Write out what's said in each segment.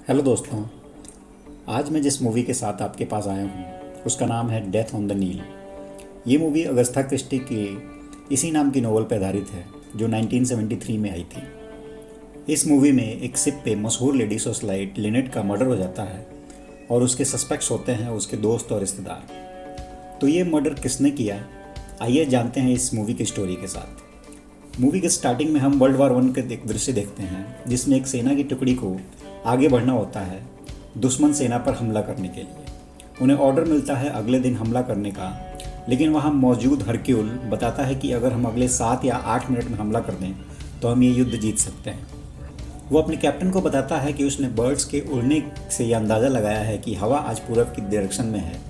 Hello दोस्तों। आज मैं जिस मूवी के साथ आपके पास आया हूँ उसका नाम है डेथ ऑन द नील। ये मूवी अगस्था क्रिस्टी की इसी नाम की नोवेल पर आधारित है जो 1973 में आई थी। इस मूवी में एक शिप पे मशहूर लेडी सोशलाइट लिनेट का मर्डर हो जाता है और उसके सस्पेक्ट्स होते हैं उसके दोस्त और रिश्तेदार। तो ये मर्डर किसने किया, आइए जानते हैं इस मूवी की स्टोरी के साथ। मूवी के स्टार्टिंग में हम वर्ल्ड वार वन के एक दृश्य देखते हैं जिसमें एक सेना की टुकड़ी को आगे बढ़ना होता है दुश्मन सेना पर हमला करने के लिए। उन्हें ऑर्डर मिलता है अगले दिन हमला करने का, लेकिन वहाँ मौजूद हरक्यूल बताता है कि अगर हम अगले 7 या 8 मिनट में हमला कर दें तो हम ये युद्ध जीत सकते हैं। वो अपने कैप्टन को बताता है कि उसने बर्ड्स के उड़ने से यह अंदाज़ा लगाया है कि हवा आज पूरब की डायरेक्शन में है,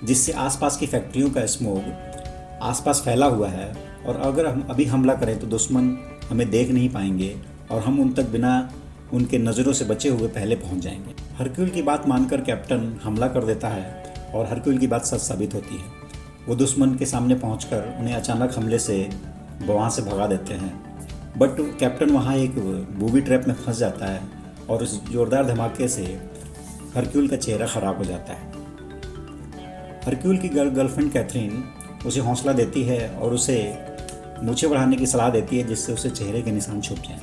जिससे आसपास की फैक्ट्रियों का स्मोक आसपास फैला हुआ है और अगर हम अभी हमला करें तो दुश्मन हमें देख नहीं पाएंगे और हम उन तक बिना उनके नज़रों से बचे हुए पहले पहुंच जाएंगे। हरक्यूल की बात मानकर कैप्टन हमला कर देता है और हरक्यूल की बात सच साबित होती है। वो दुश्मन के सामने पहुंचकर उन्हें अचानक हमले से वहाँ से भगा देते हैं, बट कैप्टन वहाँ एक बूबी ट्रैप में फंस जाता है और उस जोरदार धमाके से हरक्यूल का चेहरा ख़राब हो जाता है। हरक्यूल की गर्लफ्रेंड कैथरीन उसे हौसला देती है और उसे मूछें बढ़ाने की सलाह देती है जिससे उसे चेहरे के निशान छुप जाएं।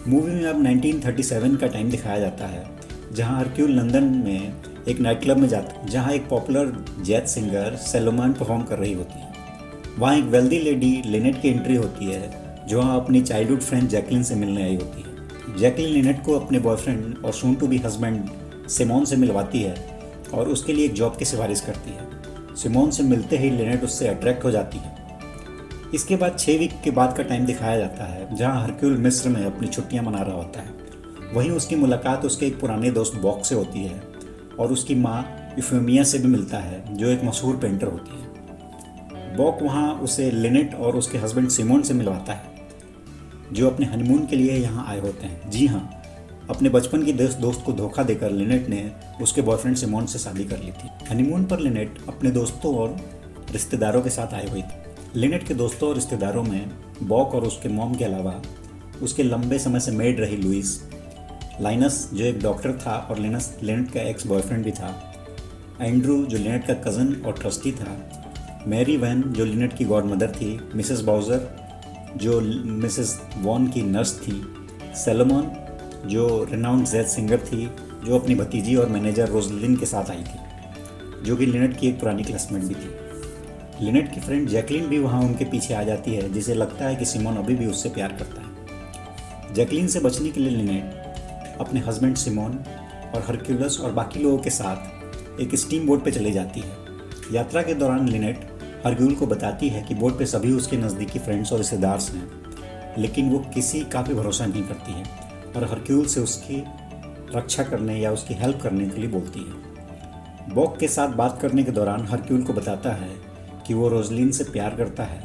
मूवी में अब 1937 का टाइम दिखाया जाता है जहां हरक्यूल लंदन में एक नाइट क्लब में जाता है जहां एक पॉपुलर जैज सिंगर सेलोमन परफॉर्म कर रही होती है। वहां एक वेल्दी लेडी लिनेट की एंट्री होती है जो वहाँ अपनी चाइल्डहुड फ्रेंड जैकलिन से मिलने आई होती है। जैकलिन लिनेट को अपने बॉयफ्रेंड और soon to be husband Simone से मिलवाती है और उसके लिए एक जॉब की सिफारिश करती है। सिमोन से मिलते ही लिनेट उससे अट्रैक्ट हो जाती है। इसके बाद 6 वीक के बाद का टाइम दिखाया जाता है जहां हरक्यूल मिस्र में अपनी छुट्टियां मना रहा होता है। वहीं उसकी मुलाकात उसके एक पुराने दोस्त बॉक से होती है और उसकी माँ यूफेमिया से भी मिलता है जो एक मशहूर पेंटर होती है। बॉक वहाँ उसे लिनेट और उसके हस्बैंड सिमोन से मिलवाता है जो अपने हनीमून के लिए यहाँ आए होते हैं। जी हाँ, अपने बचपन की दोस्त को धोखा देकर लिनेट ने उसके बॉयफ्रेंड सिमोन से शादी कर ली थी। हनीमून पर लिनेट अपने दोस्तों और रिश्तेदारों के साथ आई हुई थी। लिनेट के दोस्तों और रिश्तेदारों में बॉक और उसके मॉम के अलावा उसके लंबे समय से मेड रही लुइस, लाइनस जो एक डॉक्टर था और लिनेट का एक्स बॉयफ्रेंड भी था, एंड्रू जो लिनेट का कज़न और ट्रस्टी था, मैरी वैन जो लिनेट की गॉड मदर थी, मिसेस बाउजर जो मिसेस वॉन की नर्स थी, सेलोमन जो रिनाउंड जैज सिंगर थी जो अपनी भतीजी और मैनेजर रोजलिन के साथ आई थी जो कि लिनेट की एक पुरानी क्लासमेट भी थी। लिनेट की फ्रेंड जैकलिन भी वहाँ उनके पीछे आ जाती है जिसे लगता है कि सिमोन अभी भी उससे प्यार करता है। जैकलिन से बचने के लिए लिनेट अपने हस्बैंड सिमोन और हरक्यूलस और बाकी लोगों के साथ एक स्टीम बोट पर चली जाती है। यात्रा के दौरान लिनेट हरक्यूल को बताती है कि बोट पे सभी उसके नज़दीकी फ्रेंड्स और रिश्तेदार हैं, लेकिन वो किसी का भी भरोसा नहीं करती है और हरक्यूल से उसकी रक्षा करने या उसकी हेल्प करने के लिए बोलती है। बॉक के साथ बात करने के दौरान हरक्यूल को बताता है कि वो रोजलिन से प्यार करता है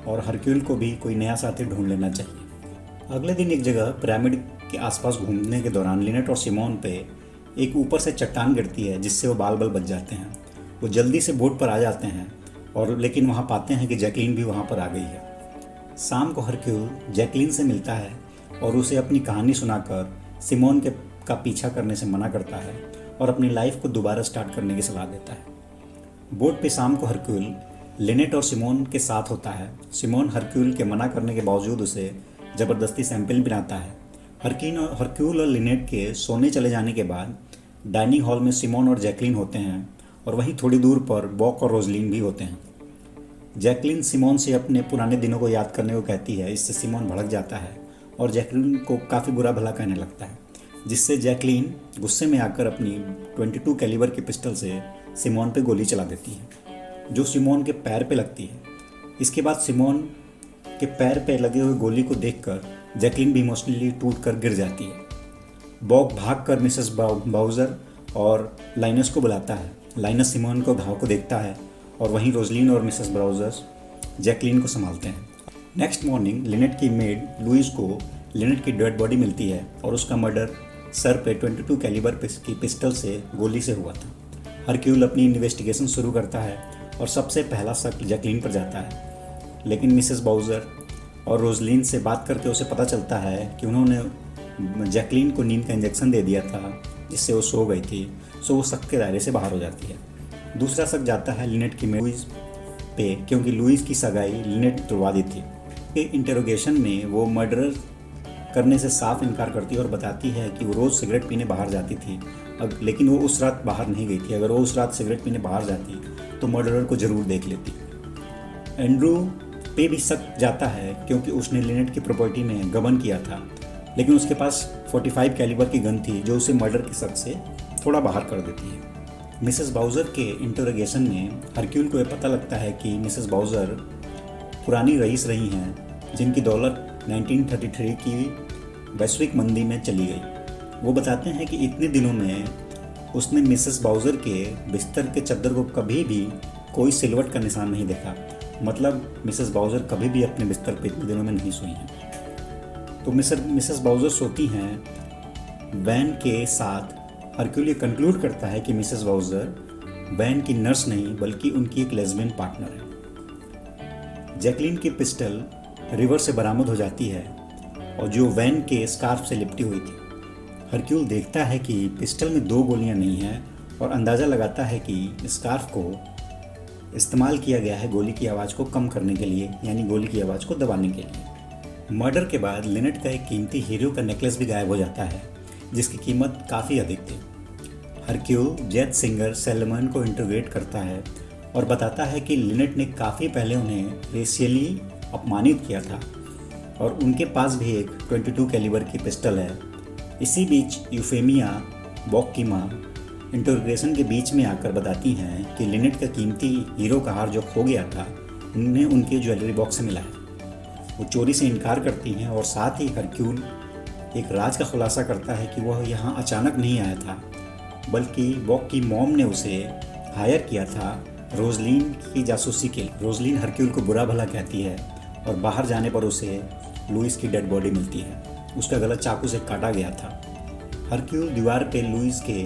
और हरक्यूल को भी कोई नया साथी ढूंढ लेना चाहिए। अगले दिन एक जगह पिरामिड के आसपास घूमने के दौरान लिनेट और सिमोन पे एक ऊपर से चट्टान गिरती है जिससे वो बाल बच जाते हैं। वो जल्दी से बोट पर आ जाते हैं और लेकिन वहाँ पाते हैं कि जैकलिन भी वहाँ पर आ गई है। शाम को हरक्यूल जैकलिन से मिलता है और उसे अपनी कहानी सुनाकर सिमोन का पीछा करने से मना करता है और अपनी लाइफ को दोबारा स्टार्ट करने की सलाह देता है। बोट पे शाम को हरक्यूल लिनेट और सिमोन के साथ होता है। सिमोन हरक्यूल के मना करने के बावजूद उसे ज़बरदस्ती सैंपल पिलाता है। हरक्यूल और लिनेट के सोने चले जाने के बाद डाइनिंग हॉल में सिमोन और जैकलिन होते हैं और वहीं थोड़ी दूर पर बॉक और रोजलिन भी होते हैं। जैकलिन सिमोन से अपने पुराने दिनों को याद करने को कहती है। इससे सिमोन भड़क जाता है और जैकलिन को काफ़ी बुरा भला कहने लगता है, जिससे जैकलिन गुस्से में आकर अपनी 22 कैलिबर की पिस्टल से सिमोन पे गोली चला देती है जो सिमोन के पैर पे लगती है। इसके बाद सिमोन के पैर पे लगे हुए गोली को देखकर जैकलिन भी इमोशनली टूटकर गिर जाती है। बॉक भागकर मिसेस बाउजर और लाइनस को बुलाता है। लाइनस सिमोन को घाव को देखता है और वहीं रोजलिन और मिसेस बाउजर जैकलिन को संभालते हैं। नेक्स्ट मॉर्निंग लिनेट की मेड लुइस को लिनेट की डेड बॉडी मिलती है और उसका मर्डर सर पे 22 कैलिबर की पिस्टल से गोली से हुआ था। हरक्यूल अपनी इन्वेस्टिगेशन शुरू करता है और सबसे पहला शक जैकलिन पर जाता है, लेकिन मिसेस बाउजर और रोजलिन से बात करके उसे पता चलता है कि उन्होंने जैकलीन को नींद का इंजेक्शन दे दिया था जिससे वो सो गई थी, सो वो शक के दायरे से बाहर हो जाती है। दूसरा शक जाता है लिनेट की लुइस पे, क्योंकि लुइस की सगाई लिनेट तुड़वा दी थी। इंटेरोगेशन में वो मर्डर करने से साफ इनकार करती है और बताती है कि वो रोज़ सिगरेट पीने बाहर जाती थी, लेकिन वो उस रात बाहर नहीं गई थी। अगर वो उस रात सिगरेट पीने बाहर जाती तो मर्डरर को ज़रूर देख लेती। एंड्रू पे भी शक जाता है क्योंकि उसने लिनेट की प्रॉपर्टी में गबन किया था, लेकिन उसके पास 45 कैलिबर की गन थी जो उसे मर्डर के शक से थोड़ा बाहर कर देती है। मिसेस बाउज़र के इंटरोगेशन में हरक्यूल को यह पता लगता है कि मिसेस बाउज़र पुरानी रईस रही हैं जिनकी दौलत 1933 की वैश्विक मंदी में चली गई। वो बताते हैं कि इतने दिनों में उसने मिसेस बाउज़र के बिस्तर के चद्दर को कभी भी कोई सिलवट का निशान नहीं देखा। मतलब मिसेस बाउज़र कभी भी अपने बिस्तर पर इतने दिनों में नहीं सोई हैं। तो मिसेस बाउज़र सोती हैं वैन के साथ। हरक्यूल ये कंक्लूड करता है कि मिसेस बाउज़र वैन की नर्स नहीं बल्कि उनकी एक लेस्बियन पार्टनर है। जैकलीन की पिस्टल रिवर से बरामद हो जाती है और जो वैन के स्कार्फ से लिपटी हुई थी। हरक्यूल देखता है कि पिस्टल में 2 गोलियां नहीं हैं और अंदाज़ा लगाता है कि स्कार्फ को इस्तेमाल किया गया है गोली की आवाज़ को कम करने के लिए, यानी गोली की आवाज़ को दबाने के लिए। मर्डर के बाद लिनेट का एक कीमती हीरो का नेकलेस भी गायब हो जाता है जिसकी कीमत काफ़ी अधिक थी। हरक्यूल जैज सिंगर सैलमन को इंटरोगेट करता है और बताता है कि लिनेट ने काफ़ी पहले उन्हें रेशियली अपमानित किया था और उनके पास भी एक 22 कैलिबर की पिस्टल है। इसी बीच यूफेमिया बॉक की माँ इंटरोगेशन के बीच में आकर बताती हैं कि लिनेट का कीमती हीरो का हार जो खो गया था उन्हें उनके ज्वेलरी बॉक्स से मिला है। वो चोरी से इनकार करती हैं और साथ ही हरक्यूल एक राज का खुलासा करता है कि वह यहाँ अचानक नहीं आया था, बल्कि बॉक की मॉम ने उसे हायर किया था रोजलिन की जासूसी के लिए। रोजलिन हरक्यूल को बुरा भला कहती है और बाहर जाने पर उसे लुइस की डेड बॉडी मिलती है। उसका गला चाकू से काटा गया था। हरक्यूल दीवार पे लुइस के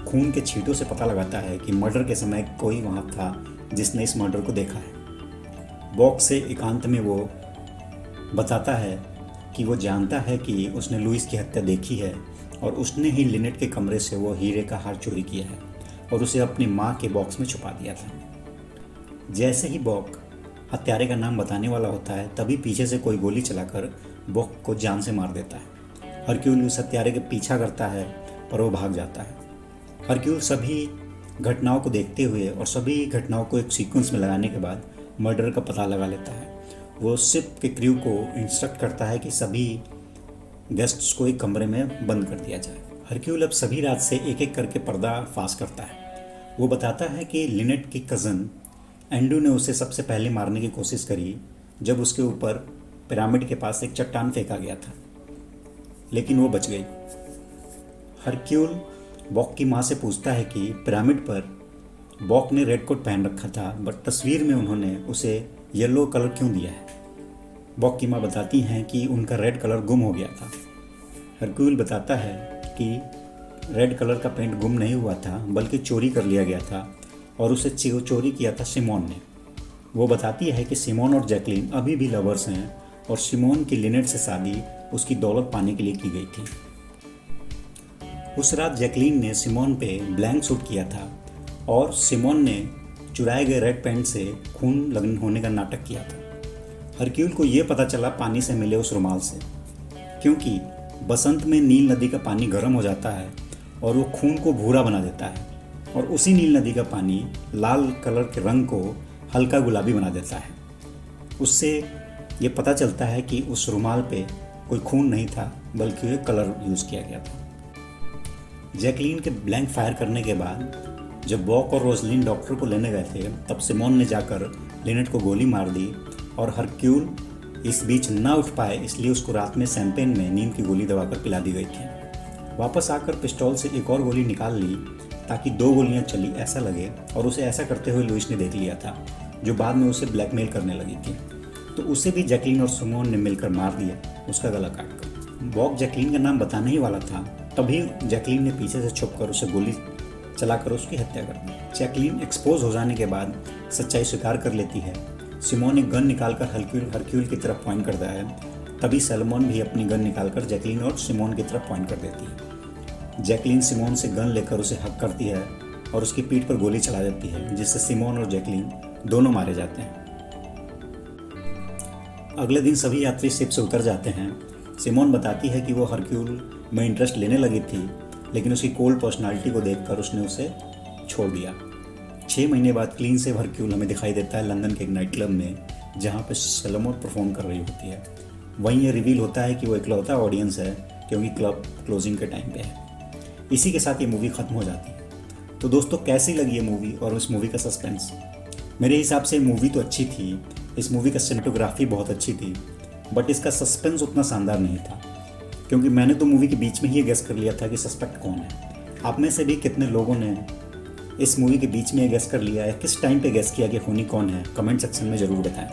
खून के छींटों से पता लगाता है कि मर्डर के समय कोई वहाँ था जिसने इस मर्डर को देखा है। बॉक से एकांत में वो बताता है कि वो जानता है कि उसने लुइस की हत्या देखी है और उसने ही लिनेट के कमरे से वो हीरे का हार चोरी किया है और उसे अपनी माँ के बॉक्स में छुपा दिया था। जैसे ही बॉक हत्यारे का नाम बताने वाला होता है तभी पीछे से कोई गोली चलाकर बॉक को जान से मार देता है। हरक्यूल उस हत्यारे के पीछा करता है पर वो भाग जाता है। हरक्यूल सभी घटनाओं को देखते हुए और सभी घटनाओं को एक सीक्वेंस में लगाने के बाद मर्डर का पता लगा लेता है। वो शिप के क्रू को इंस्ट्रक्ट करता है कि सभी गेस्ट्स को एक कमरे में बंद कर दिया जाए। हरक्यूल अब सभी रात से एक एक करके पर्दा फाश करता है। वो बताता है कि लिनेट की कज़न एंड्रू ने उसे सबसे पहले मारने की कोशिश करी जब उसके ऊपर पिरामिड के पास एक चट्टान फेंका गया था, लेकिन वो बच गई। हरक्यूल बॉक की माँ से पूछता है कि पिरामिड पर बॉक ने रेड कोट पहन रखा था बट तस्वीर में उन्होंने उसे येलो कलर क्यों दिया है। बॉक की माँ बताती हैं कि उनका रेड कलर गुम हो गया था। हरक्यूल बताता है कि रेड कलर का पेंट गुम नहीं हुआ था बल्कि चोरी कर लिया गया था और उसे चोरी किया था सिमोन ने। वो बताती है कि सिमोन और जैकलीन अभी भी लवर्स हैं और सिमोन की लिनेट से शादी उसकी दौलत पाने के लिए की गई थी। उस रात जैकलीन ने सिमोन पे ब्लैंक सूट किया था और सिमोन ने चुराए गए रेड पेंट से खून लगन होने का नाटक किया था। हरक्यूल को ये पता चला पानी से मिले उस रुमाल से, क्योंकि बसंत में नील नदी का पानी गर्म हो जाता है और वो खून को भूरा बना देता है और उसी नील नदी का पानी लाल कलर के रंग को हल्का गुलाबी बना देता है। उससे ये पता चलता है कि उस रुमाल पे कोई खून नहीं था बल्कि एक कलर यूज़ किया गया था। जैकलीन के ब्लैंक फायर करने के बाद जब बॉक और रोजलिन डॉक्टर को लेने गए थे तब सिमोन ने जाकर लिनेट को गोली मार दी और हरक्यूल इस बीच ना उठ पाए, इसलिए उसको रात में शैंपेन में नींद की गोली दबाकर पिला दी गई थी। वापस आकर पिस्टल से एक और गोली निकाल ली ताकि 2 गोलियां चली ऐसा लगे और उसे ऐसा करते हुए लुइस ने देख लिया था, जो बाद में उसे ब्लैकमेल करने लगी थी। तो उसे भी जैकलीन और सिमोन ने मिलकर मार दिया, उसका गला काटकर। बॉक जैकलीन का नाम बताने ही वाला था तभी जैकलीन ने पीछे से छुपकर उसे गोली चलाकर उसकी हत्या कर दी। जैकलीन एक्सपोज हो जाने के बाद सच्चाई स्वीकार कर लेती है। सिमोन एक गन निकालकर हरक्यूल की तरफ पॉइंट करता है तभी सैलमन भी अपनी गन निकालकर जैकलीन और सिमोन की तरफ पॉइंट कर देती है। जैकलीन सिमोन से गन लेकर उसे हक करती है और उसकी पीठ पर गोली चला देती है, जिससे सिमोन और जैकलीन दोनों मारे जाते हैं। अगले दिन सभी यात्री शिप से उतर जाते हैं। सिमोन बताती है कि वो हरक्यूल में इंटरेस्ट लेने लगी थी, लेकिन उसकी कोल्ड पर्सनालिटी को देखकर उसने उसे छोड़ दिया। 6 महीने बाद क्लीन सेव हरक्यूल हमें दिखाई देता है लंदन के एक नाइट क्लब में, जहाँ पर सैलमन परफॉर्म कर रही होती है। वहीं ये रिवील होता है कि वो इकलौता ऑडियंस है, क्योंकि क्लब क्लोजिंग के टाइम पे है। इसी के साथ ये मूवी ख़त्म हो जाती है। तो दोस्तों, कैसी लगी ये मूवी और उस मूवी का सस्पेंस? मेरे हिसाब से मूवी तो अच्छी थी, इस मूवी का सिनेमेटोग्राफी बहुत अच्छी थी, बट इसका सस्पेंस उतना शानदार नहीं था, क्योंकि मैंने तो मूवी के बीच में ही गेस कर लिया था कि सस्पेक्ट कौन है। आप में से भी कितने लोगों ने इस मूवी के बीच में गेस कर लिया है, किस टाइम पे गेस किया कि खूनी कौन है? कमेंट सेक्शन में ज़रूर बताएं।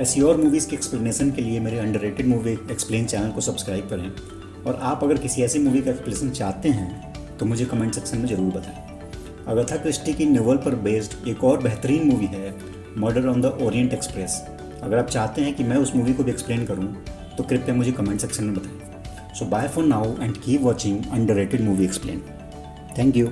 ऐसी और मूवीज़ की एक्सप्लेनेशन के लिए मेरे अंडररेटेड मूवी एक्सप्लेन चैनल को सब्सक्राइब करें, और आप अगर किसी ऐसी मूवी का एक्सप्लेनेशन चाहते हैं तो मुझे कमेंट सेक्शन में ज़रूर बताएं। अगाथा क्रिस्टी की नोवेल पर बेस्ड एक और बेहतरीन मूवी है murder on the Orient express. अगर आप चाहते हैं कि मैं उस मूवी को भी एक्सप्लेन करूं तो कृपया मुझे कमेंट सेक्शन में बताएं। So bye for now and keep watching underrated movie explain. Thank you.